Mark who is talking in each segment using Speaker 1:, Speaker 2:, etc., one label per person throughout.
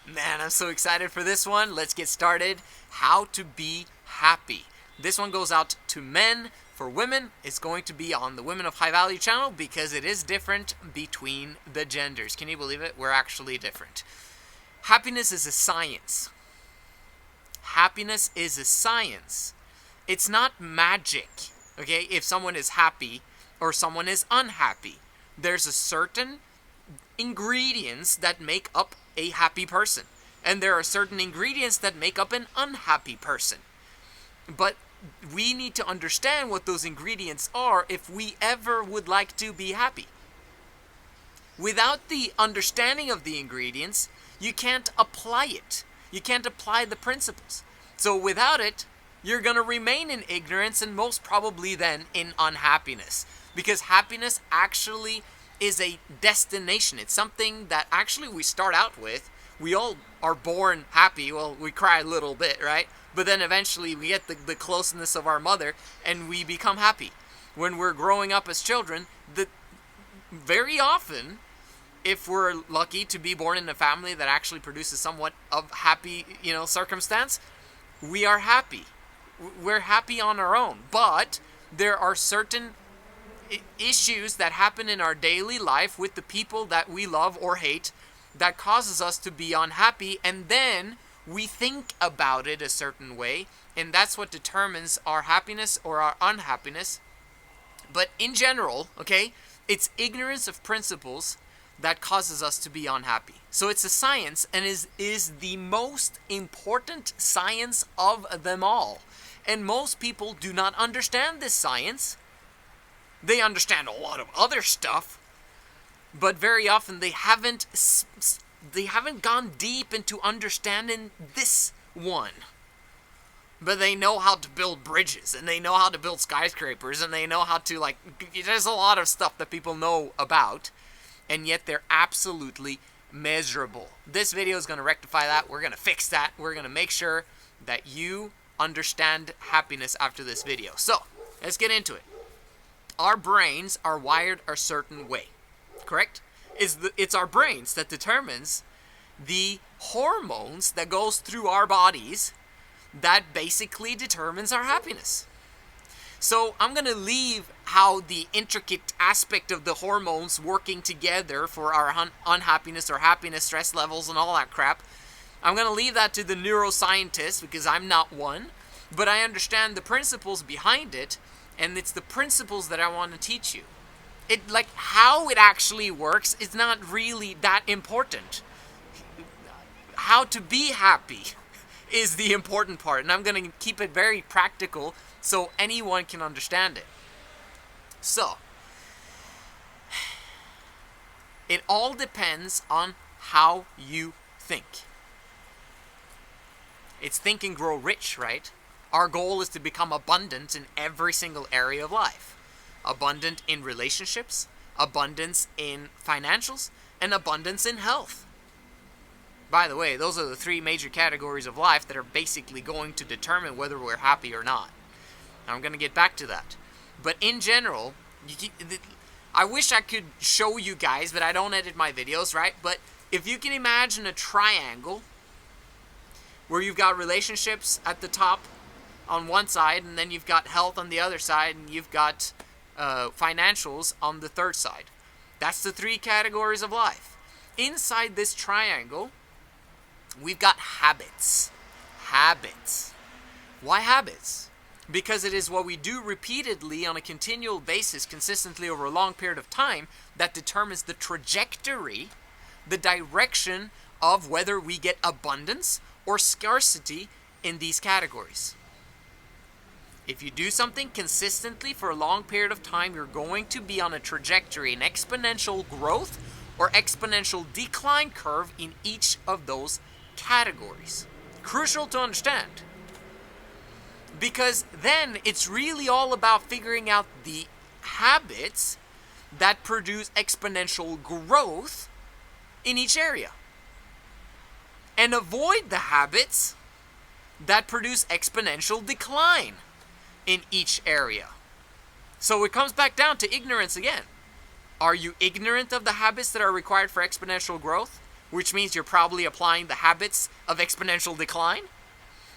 Speaker 1: Man, I'm so excited for this one. Let's get started. How to be happy. This one goes out to men. For women, it's going to be on the Women of High Value channel because it is different between the genders. Can you believe it? We're actually different. Happiness is a science. Happiness is a science. It's not magic, okay? If someone is happy or someone is unhappy, there's a certain ingredients that make up a happy person. And there are certain ingredients that make up an unhappy person. But we need to understand what those ingredients are if we ever would like to be happy. Without the understanding of the ingredients, you can't apply it. You can't apply the principles. So without it, you're going to remain in ignorance and most probably then in unhappiness. Because happiness actually is a destination. It's something that actually we start out with. We all are born happy. Well, we cry a little bit, right? But then eventually we get the closeness of our mother and we become happy. When we're growing up as children, very often, if we're lucky to be born in a family that actually produces somewhat of happy, circumstance, we are happy. We're happy on our own. But there are certain issues that happen in our daily life with the people that we love or hate that causes us to be unhappy, and then we think about it a certain way, and that's what determines our happiness or our unhappiness. But in general, okay, it's ignorance of principles that causes us to be unhappy. So it's a science, and is the most important science of them all. And most people do not understand this science. They understand a lot of other stuff, but very often they haven't gone deep into understanding this one. But they know how to build bridges, and they know how to build skyscrapers, and they know how to, there's a lot of stuff that people know about, and yet they're absolutely miserable. This video is going to rectify that. We're going to fix that. We're going to make sure that you understand happiness after this video. So, let's get into it. Our brains are wired a certain way, correct? It's our brains that determines the hormones that goes through our bodies that basically determines our happiness. So I'm going to leave how the intricate aspect of the hormones working together for our unhappiness or happiness, stress levels and all that crap. I'm going to leave that to the neuroscientists because I'm not one, but I understand the principles behind it. And it's the principles that I want to teach you. How it actually works is not really that important. How to be happy is the important part. And I'm going to keep it very practical so anyone can understand it. So, it all depends on how you think. It's Think and Grow Rich, right? Our goal is to become abundant in every single area of life. Abundant in relationships, abundance in financials, and abundance in health. By the way, those are the three major categories of life that are basically going to determine whether we're happy or not. Now, I'm going to get back to that. But in general, I wish I could show you guys, but I don't edit my videos, right? But if you can imagine a triangle where you've got relationships at the top, on one side, and then you've got health on the other side, and you've got financials on the third side. That's the three categories of life. Inside this triangle, we've got habits. Habits. Why habits? Because it is what we do repeatedly on a continual basis, consistently over a long period of time, that determines the trajectory, the direction of whether we get abundance or scarcity in these categories. If you do something consistently for a long period of time, you're going to be on a trajectory, an exponential growth or exponential decline curve in each of those categories. Crucial to understand. Because then it's really all about figuring out the habits that produce exponential growth in each area. And avoid the habits that produce exponential decline in each area. So it comes back down to ignorance again. Are you ignorant of the habits that are required for exponential growth? which means you're probably applying the habits of exponential decline?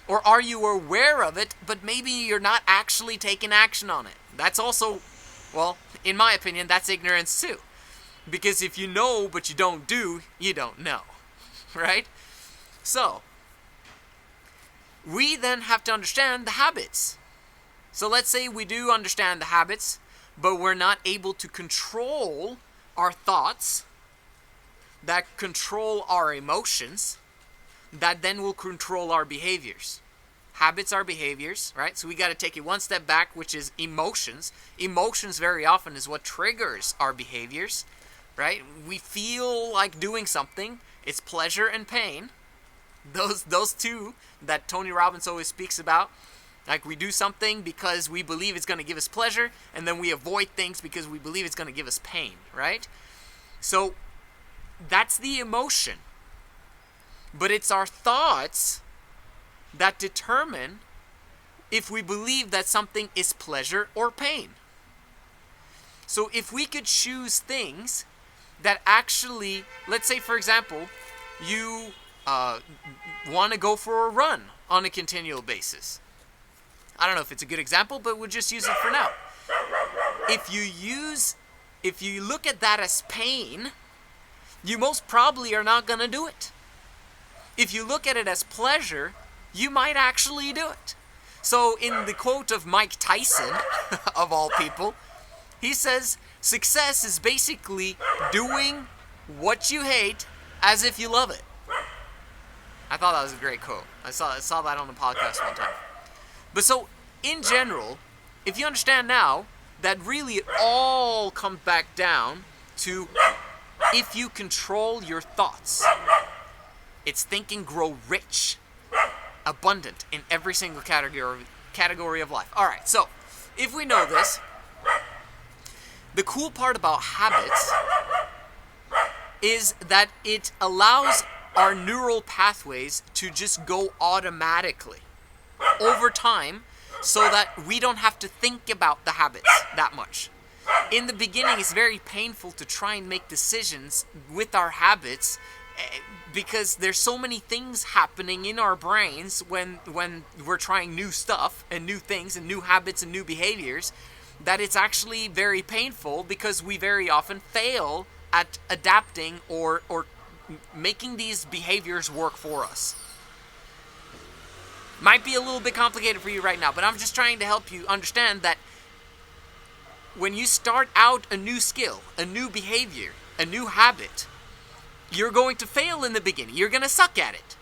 Speaker 1: Or are you aware of it, but maybe you're not actually taking action on it? That's also, well, in my opinion, that's ignorance too. Because if you know but you don't do, you don't know, right? So, we then have to understand the habits. So let's say we do understand the habits, but we're not able to control our thoughts, that control our emotions, that then will control our behaviors. Habits are behaviors, right? So we got to take it one step back, which is emotions. Emotions very often is what triggers our behaviors, right? We feel like doing something. It's pleasure and pain. Those two that Tony Robbins always speaks about. Like we do something because we believe it's going to give us pleasure, and then we avoid things because we believe it's going to give us pain, right? So that's the emotion. But it's our thoughts that determine if we believe that something is pleasure or pain. So if we could choose things that actually, let's say for example, you want to go for a run on a continual basis. I don't know if it's a good example, but we'll just use it for now. If you look at that as pain, you most probably are not going to do it. If you look at it as pleasure, you might actually do it. So in the quote of Mike Tyson, of all people, he says, success is basically doing what you hate as if you love it. I thought that was a great quote. I saw that on the podcast one time. But so, in general, if you understand now, that really it all comes back down to if you control your thoughts. It's think and grow rich, abundant in every single category of life. All right, so if we know this, the cool part about habits is that it allows our neural pathways to just go automatically over time so that we don't have to think about the habits that much. In the beginning, it's very painful to try and make decisions with our habits because there's so many things happening in our brains when we're trying new stuff and new things and new habits and new behaviors that it's actually very painful because we very often fail at adapting or making these behaviors work for us. Might be a little bit complicated for you right now, but I'm just trying to help you understand that when you start out a new skill, a new behavior, a new habit, you're going to fail in the beginning. You're going to suck at it,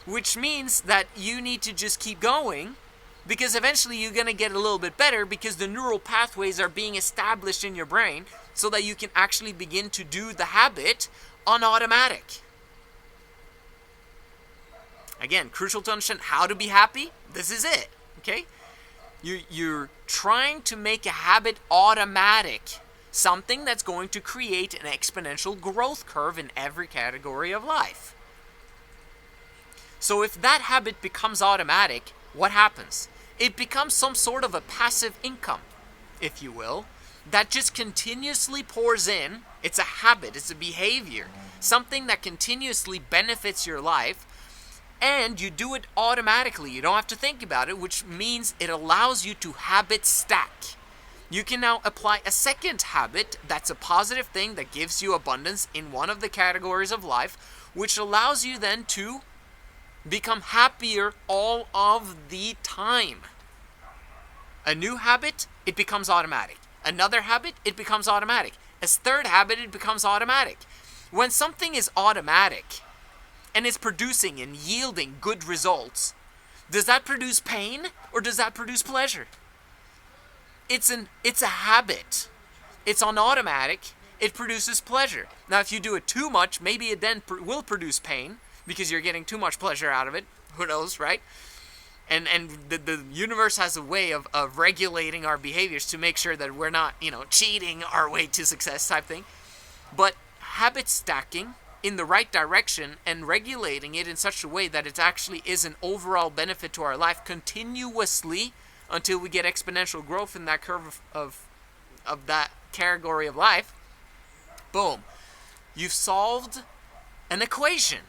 Speaker 1: which means that you need to just keep going because eventually you're going to get a little bit better because the neural pathways are being established in your brain so that you can actually begin to do the habit on automatic. Again, crucial to understand how to be happy. This is it, okay? You're trying to make a habit automatic, something that's going to create an exponential growth curve in every category of life. So if that habit becomes automatic, what happens? It becomes some sort of a passive income, if you will, that just continuously pours in. It's a habit, it's a behavior, something that continuously benefits your life, and you do it automatically. You don't have to think about it, which means it allows you to habit stack. You can now apply a second habit that's a positive thing that gives you abundance in one of the categories of life, which allows you then to become happier all of the time. A new habit, it becomes automatic. Another habit, it becomes automatic. A third habit, it becomes automatic. When something is automatic and it's producing and yielding good results, does that produce pain or does that produce pleasure? It's a habit. It's on automatic. It produces pleasure. Now, if you do it too much, maybe it then will produce pain because you're getting too much pleasure out of it. Who knows, right? And the universe has a way of regulating our behaviors to make sure that we're not, cheating our way to success type thing. But habit stacking in the right direction and regulating it in such a way that it actually is an overall benefit to our life continuously until we get exponential growth in that curve of that category of life. Boom. You've solved an equation.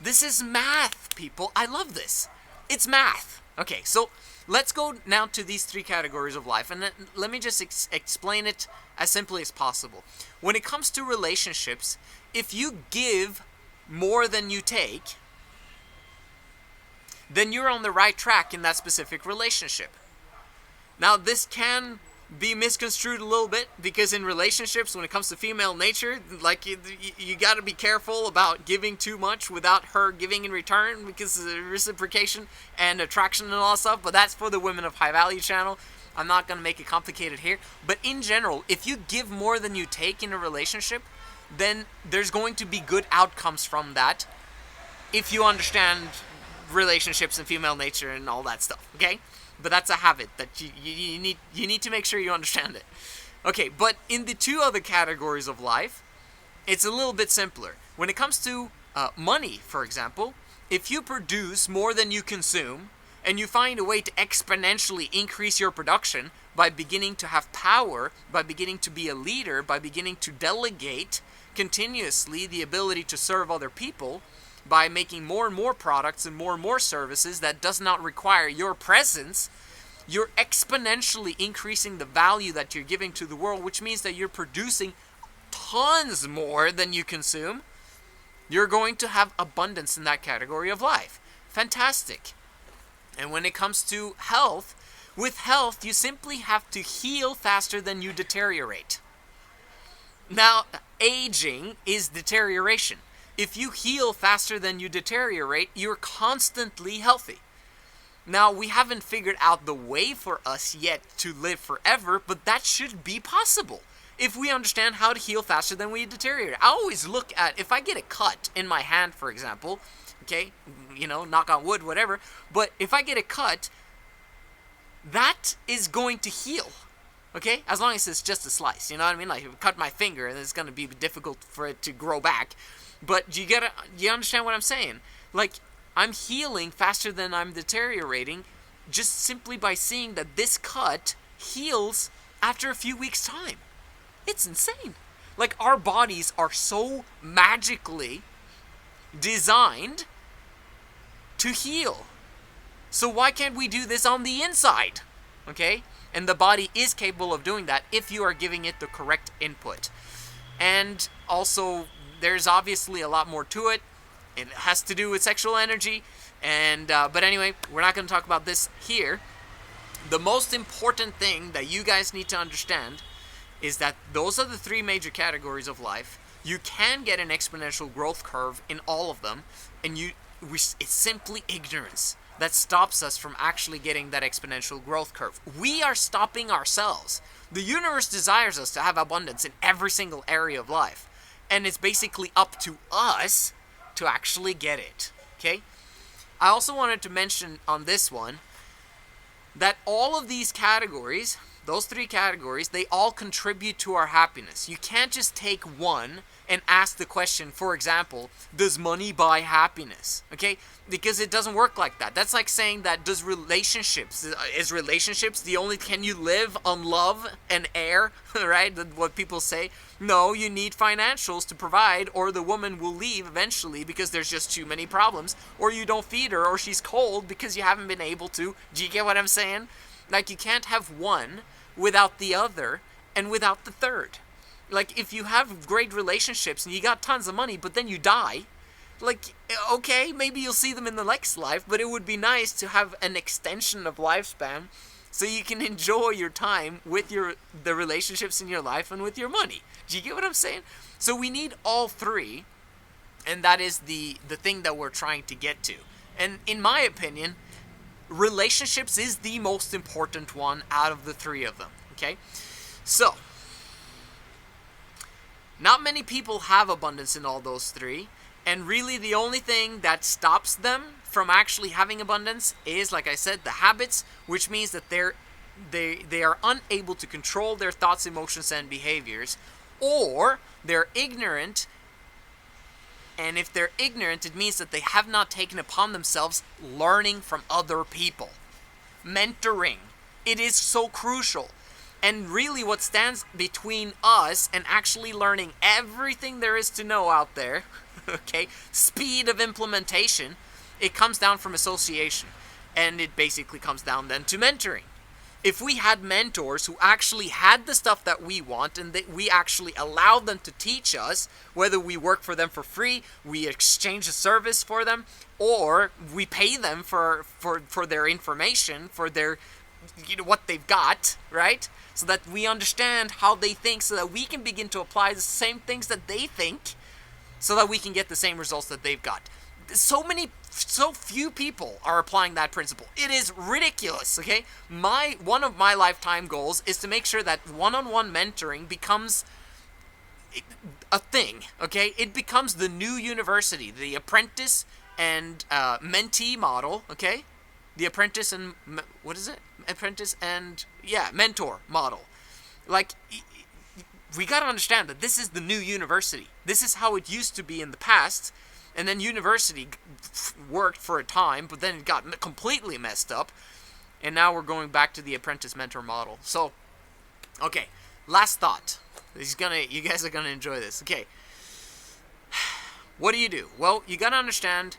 Speaker 1: This is math, people. I love this. It's math. Okay, so let's go now to these three categories of life, and let me just explain it as simply as possible. When it comes to relationships, if you give more than you take, then you're on the right track in that specific relationship. Now, this can be misconstrued a little bit, because in relationships, when it comes to female nature, like you got to be careful about giving too much without her giving in return, because of reciprocation and attraction and all that stuff. But that's for the Women of High Value channel. I'm not going to make it complicated here. But in general, if you give more than you take in a relationship, then there's going to be good outcomes from that, if you understand relationships and female nature and all that stuff, okay? But that's a habit that you need to make sure you understand it. Okay, but in the two other categories of life, it's a little bit simpler. When it comes to money, for example, if you produce more than you consume, and you find a way to exponentially increase your production by beginning to have power, by beginning to be a leader, by beginning to delegate continuously the ability to serve other people, by making more and more products and more services that does not require your presence, you're exponentially increasing the value that you're giving to the world, which means that you're producing tons more than you consume. You're going to have abundance in that category of life. Fantastic. And when it comes to health, with health, you simply have to heal faster than you deteriorate. Now, aging is deterioration. If you heal faster than you deteriorate, you're constantly healthy. Now, we haven't figured out the way for us yet to live forever, but that should be possible if we understand how to heal faster than we deteriorate. I always look at, if I get a cut in my hand, for example, okay, knock on wood, whatever, but if I get a cut, that is going to heal. Okay, as long as it's just a slice, you know what I mean? Like, if I cut my finger, and it's going to be difficult for it to grow back. But you understand what I'm saying? Like, I'm healing faster than I'm deteriorating, just simply by seeing that this cut heals after a few weeks' time. It's insane. Like, our bodies are so magically designed to heal. So why can't we do this on the inside? Okay? And the body is capable of doing that if you are giving it the correct input. And also, there's obviously a lot more to it. It has to do with sexual energy. But anyway, we're not going to talk about this here. The most important thing that you guys need to understand is that those are the three major categories of life. You can get an exponential growth curve in all of them. And it's simply ignorance that stops us from actually getting that exponential growth curve. We are stopping ourselves. The universe desires us to have abundance in every single area of life. And it's basically up to us to actually get it. Okay? I also wanted to mention on this one that all of these categories, those three categories, they all contribute to our happiness. You can't just take one and ask the question, for example, does money buy happiness? Okay? Because it doesn't work like that. That's like saying that is relationships the only, can you live on love and air, right? What people say. No, you need financials to provide, or the woman will leave eventually because there's just too many problems, or you don't feed her, or she's cold because you haven't been able to. Do you get what I'm saying? Like, you can't have one without the other and without the third. Like, if you have great relationships and you got tons of money, but then you die, like, okay, maybe you'll see them in the next life, but it would be nice to have an extension of lifespan so you can enjoy your time with the relationships in your life and with your money. Do you get what I'm saying? So we need all three, and that is the thing that we're trying to get to. And in my opinion, relationships is the most important one out of the three of them, okay? So, not many people have abundance in all those three, and really the only thing that stops them from actually having abundance is, like I said, the habits, which means that they are unable to control their thoughts, emotions, and behaviors, or they're ignorant. And if they're ignorant, it means that they have not taken upon themselves learning from other people. Mentoring. It is so crucial. And really what stands between us and actually learning everything there is to know out there okay, speed of implementation, it comes down from association. And it basically comes down then to mentoring. If we had mentors who actually had the stuff that we want and that we actually allowed them to teach us, whether we work for them for free, we exchange a service for them, or we pay them for their information, for their, what they've got, right? So that we understand how they think, so that we can begin to apply the same things that they think, so that we can get the same results that they've got. So few people are applying that principle. It is ridiculous, okay? One of my lifetime goals is to make sure that one-on-one mentoring becomes a thing, okay? It becomes the new university, the apprentice and mentee model, okay? The apprentice and, what is it? Apprentice and, mentor model. Like, we gotta understand that this is the new university. This is how it used to be in the past. And then university worked for a time, but then it got completely messed up. And now we're going back to the apprentice-mentor model. So, okay, last thought. You guys are gonna enjoy this. Okay, what do? Well, you gotta understand,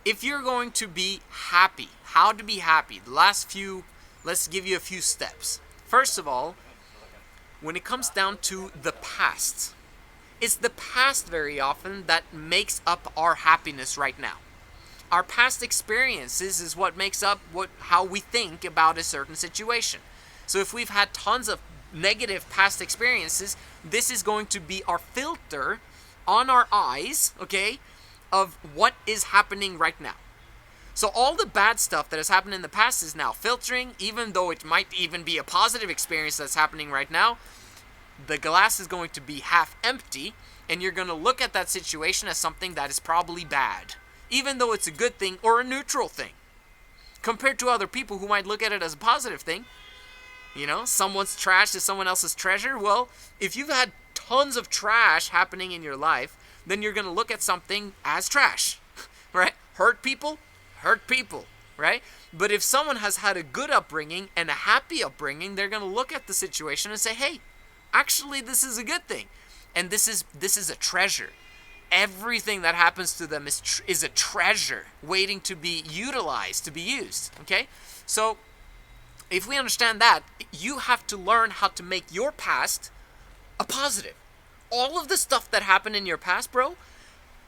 Speaker 1: if you're going to be happy, how to be happy. Let's give you a few steps. First of all, when it comes down to the past, it's the past very often that makes up our happiness right now. Our past experiences is what makes up how we think about a certain situation. So if we've had tons of negative past experiences, this is going to be our filter on our eyes, okay, of what is happening right now. So all the bad stuff that has happened in the past is now filtering, even though it might even be a positive experience that's happening right now. The glass is going to be half empty, and you're going to look at that situation as something that is probably bad, even though it's a good thing or a neutral thing, compared to other people who might look at it as a positive thing. You know, someone's trash is someone else's treasure. Well, if you've had tons of trash happening in your life, then you're going to look at something as trash, right? Hurt people, right? But if someone has had a good upbringing and a happy upbringing, they're going to look at the situation and say, hey, actually, this is a good thing, and this is a treasure. Everything that happens to them is a treasure waiting to be utilized, to be used. Okay, so if we understand that, you have to learn how to make your past a positive. All of the stuff that happened in your past, bro,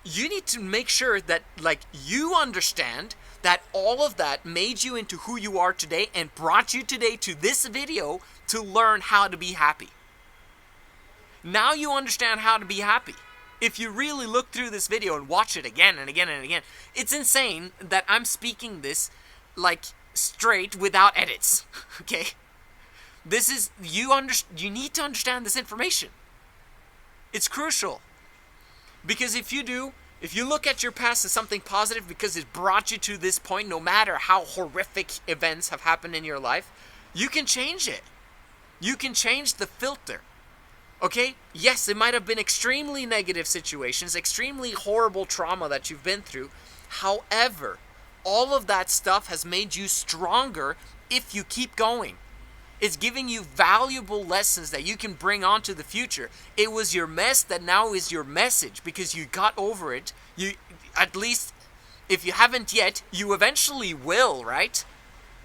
Speaker 1: you need to make sure that, like, you understand that all of that made you into who you are today and brought you today to this video to learn how to be happy. Now you understand how to be happy. If you really look through this video and watch it again and again and again, it's insane that I'm speaking this like straight without edits. Okay? This is, you need to understand this information. It's crucial. Because if you look at your past as something positive because it brought you to this point, no matter how horrific events have happened in your life, you can change it. You can change the filter. Okay? Yes, it might have been extremely negative situations, extremely horrible trauma that you've been through. However, all of that stuff has made you stronger if you keep going. It's giving you valuable lessons that you can bring on to the future. It was your mess that now is your message because you got over it. You, at least, if you haven't yet, you eventually will, right?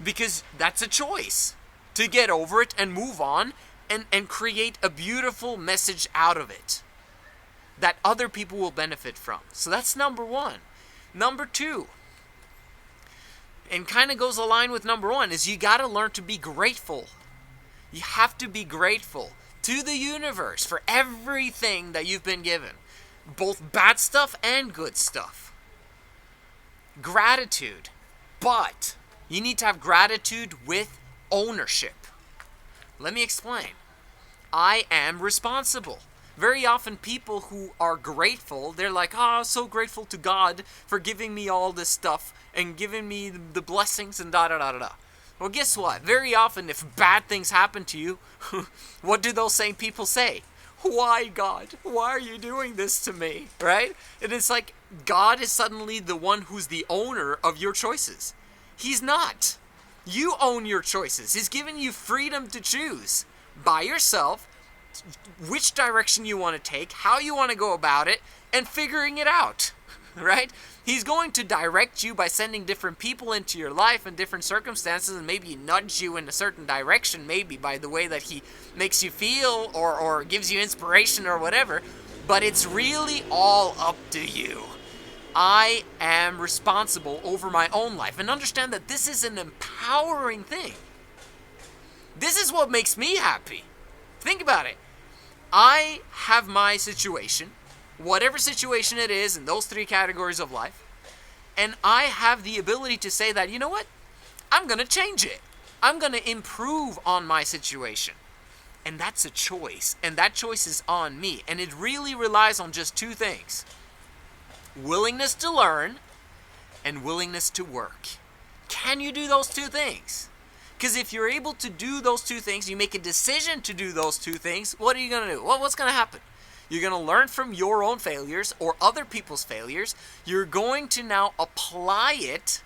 Speaker 1: Because that's a choice to get over it and move on. And create a beautiful message out of it that other people will benefit from. So that's number one. Number two, and kind of goes aligned with number one, is you got to learn to be grateful. You have to be grateful to the universe for everything that you've been given, both bad stuff and good stuff. Gratitude. But you need to have gratitude with ownership. Let me explain. I am responsible. Very often people who are grateful, they're like, oh, so grateful to God for giving me all this stuff and giving me the blessings and da-da-da-da-da. Well, guess what? Very often if bad things happen to you, what do those same people say? Why, God? Why are you doing this to me? Right? And it's like God is suddenly the one who's the owner of your choices. He's not. You own your choices. He's given you freedom to choose by yourself which direction you want to take, how you want to go about it, and figuring it out, right? He's going to direct you by sending different people into your life and different circumstances, and maybe nudge you in a certain direction, maybe by the way that he makes you feel or gives you inspiration or whatever. But it's really all up to you. I am responsible over my own life, and understand that this is an empowering thing. This is what makes me happy. Think about it. I have my situation, whatever situation it is in those three categories of life, and I have the ability to say that, you know what? I'm going to change it. I'm going to improve on my situation. And that's a choice, and that choice is on me, and it really relies on just two things: willingness to learn and willingness to work. Can you do those two things? Because if you're able to do those two things, you make a decision to do those two things, what are you going to do? What's going to happen? You're going to learn from your own failures or other people's failures. You're going to now apply it,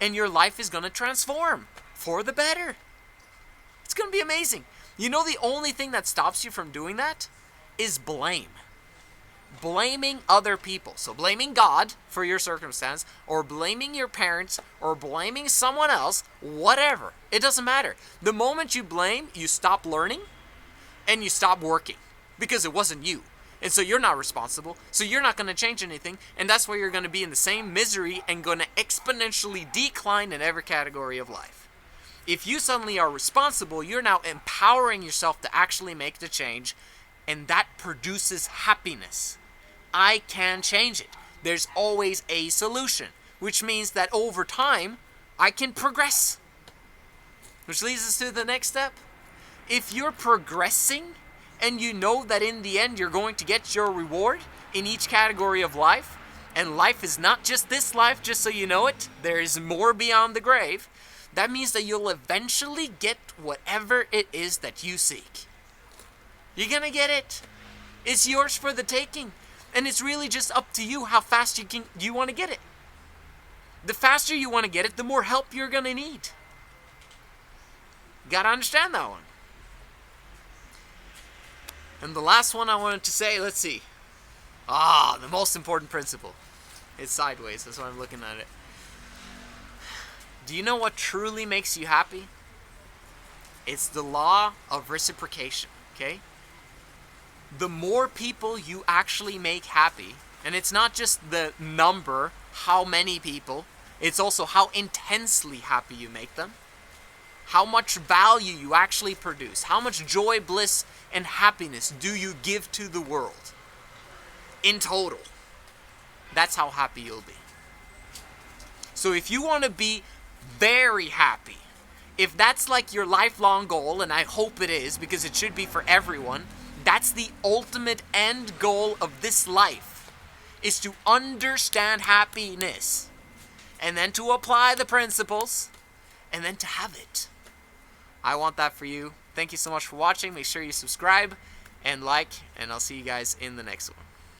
Speaker 1: and your life is going to transform for the better. It's going to be amazing. You know, the only thing that stops you from doing that is blame. Blaming other people. So blaming God for your circumstance, or blaming your parents, or blaming someone else, whatever. It doesn't matter. The moment you blame, you stop learning and you stop working, because it wasn't you. And so you're not responsible. So you're not going to change anything. And that's why you're going to be in the same misery and going to exponentially decline in every category of life. If you suddenly are responsible, you're now empowering yourself to actually make the change, and that produces happiness. I can change it. There's always a solution, which means that over time, I can progress. Which leads us to the next step. If you're progressing, and you know that in the end you're going to get your reward in each category of life, and life is not just this life, just so you know it, there is more beyond the grave, that means that you'll eventually get whatever it is that you seek. You're going to get it. It's yours for the taking. And it's really just up to you how fast you want to get it. The faster you want to get it, the more help you're going to need. Got to understand that one. And the last one I wanted to say, let's see. The most important principle. It's sideways, that's why I'm looking at it. Do you know what truly makes you happy? It's the law of reciprocation, okay? The more people you actually make happy, and it's not just the number, how many people, it's also how intensely happy you make them, how much value you actually produce, how much joy, bliss, and happiness do you give to the world in total. That's how happy you'll be. So if you want to be very happy, if that's like your lifelong goal, and I hope it is, because it should be for everyone, that's the ultimate end goal of this life, is to understand happiness, and then to apply the principles, and then to have it. I want that for you. Thank you so much for watching. Make sure you subscribe and like, and I'll see you guys in the next one.